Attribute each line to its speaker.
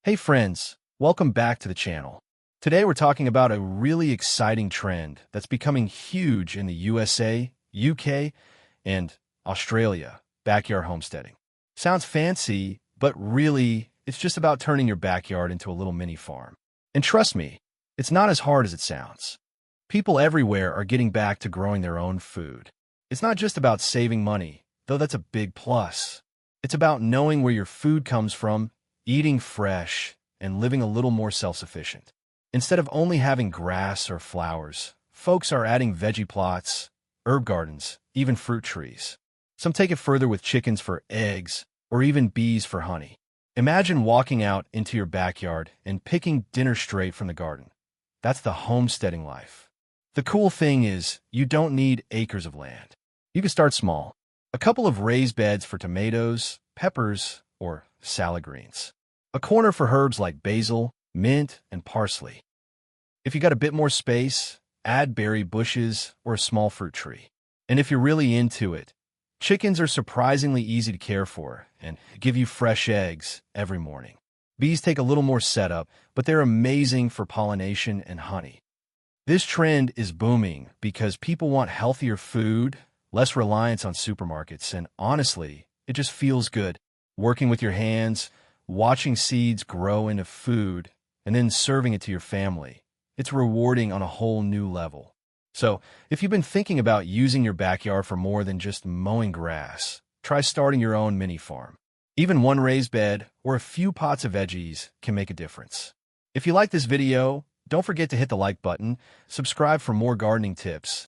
Speaker 1: Hey friends, welcome back to the channel. Today we're talking about a really exciting trend that's becoming huge in the USA, UK, and Australia, backyard homesteading. Sounds fancy, but really, it's just about turning your backyard into a little mini farm. And trust me, it's not as hard as it sounds. People everywhere are getting back to growing their own food. It's not just about saving money, though that's a big plus. It's about knowing where your food comes from, eating fresh, and living a little more self-sufficient. Instead of only having grass or flowers, folks are adding veggie plots, herb gardens, even fruit trees. Some take it further with chickens for eggs, or even bees for honey. Imagine walking out into your backyard and picking dinner straight from the garden. That's the homesteading life. The cool thing is, you don't need acres of land. You can start small. A couple of raised beds for tomatoes, peppers, or salad greens. A corner for herbs like basil, mint, and parsley. If you got a bit more space, add berry bushes or a small fruit tree. And if you're really into it, chickens are surprisingly easy to care for and give you fresh eggs every morning. Bees take a little more setup, but they're amazing for pollination and honey. This trend is booming because people want healthier food, less reliance on supermarkets, and honestly, it just feels good. Working with your hands, watching seeds grow into food, and then serving it to your family. It's rewarding on a whole new level. So, if you've been thinking about using your backyard for more than just mowing grass, try starting your own mini farm. Even one raised bed or a few pots of veggies can make a difference. If you like this video, don't forget to hit the like button, subscribe for more gardening tips,